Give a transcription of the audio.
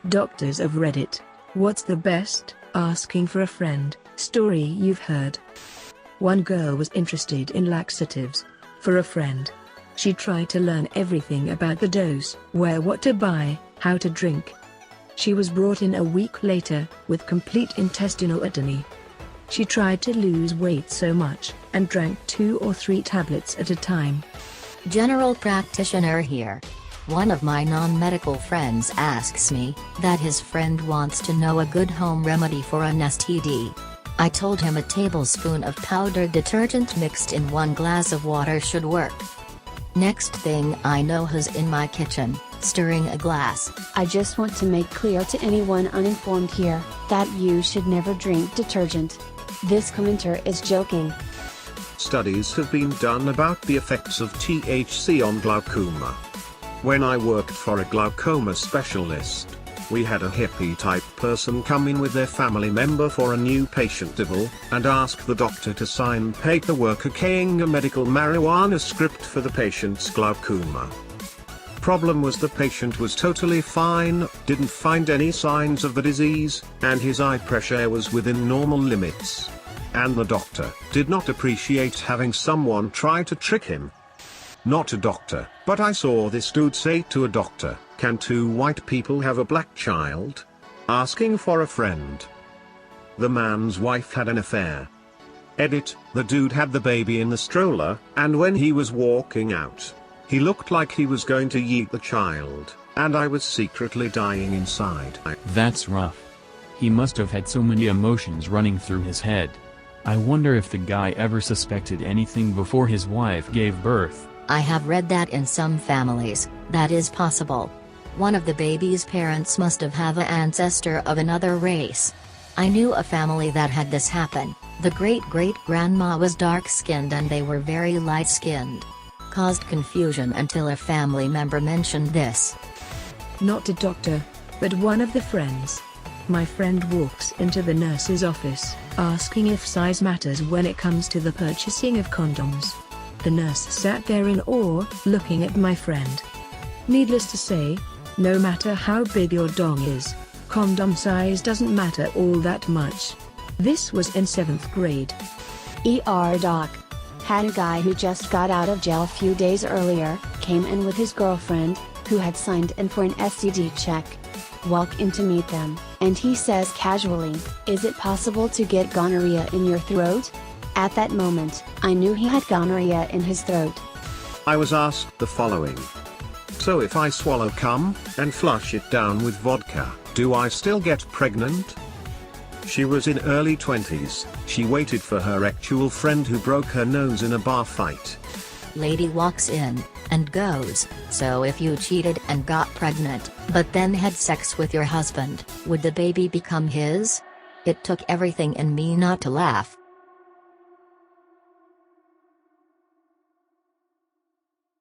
Doctors of Reddit. What's the best asking for a friend story you've heard? One girl was interested in laxatives for a friend. She tried to learn everything about the dose, where what to buy, how to drink. She was brought in a week later with complete intestinal atony. She tried to lose weight so much and drank 2 or 3 tablets at a time. General practitioner here. One of my non-medical friends asks me that his friend wants to know a good home remedy for an STD. I told him a tablespoon of powdered detergent mixed in 1 glass of water should work. Next thing I know, he's in my kitchen, stirring a glass. I just want to make clear to anyone uninformed here, that you should never drink detergent. This commenter is joking. Studies have been done about the effects of THC on glaucoma. When I worked for a glaucoma specialist, we had a hippie-type person come in with their family member for a new patient dibble, and ask the doctor to sign paperwork okaying a medical marijuana script for the patient's glaucoma. Problem was the patient was totally fine, didn't find any signs of the disease, and his eye pressure was within normal limits. And the doctor did not appreciate having someone try to trick him. Not a doctor, but I saw this dude say to a doctor, "Can 2 white people have a black child?" Asking for a friend. The man's wife had an affair. Edit, the dude had the baby in the stroller, and when he was walking out, he looked like he was going to yeet the child, and I was secretly dying inside. That's rough. He must have had so many emotions running through his head. I wonder if the guy ever suspected anything before his wife gave birth. I have read that in some families, that is possible. One of the baby's parents must have an ancestor of another race. I knew a family that had this happen. The great-great-grandma was dark-skinned and they were very light-skinned. Caused confusion until a family member mentioned this. Not a doctor, but one of the friends. My friend walks into the nurse's office, asking if size matters when it comes to the purchasing of condoms. The nurse sat there in awe, looking at my friend. Needless to say, no matter how big your dong is, condom size doesn't matter all that much. This was in 7th grade. Doc. Had a guy who just got out of jail a few days earlier, came in with his girlfriend, who had signed in for an STD check. Walk in to meet them, and he says casually, "Is it possible to get gonorrhea in your throat?" At that moment, I knew he had gonorrhea in his throat. I was asked the following. So if I swallow cum, and flush it down with vodka, do I still get pregnant? She was in early 20s, she waited for her actual friend who broke her nose in a bar fight. Lady walks in, and goes, "So if you cheated and got pregnant, but then had sex with your husband, would the baby become his?" It took everything in me not to laugh.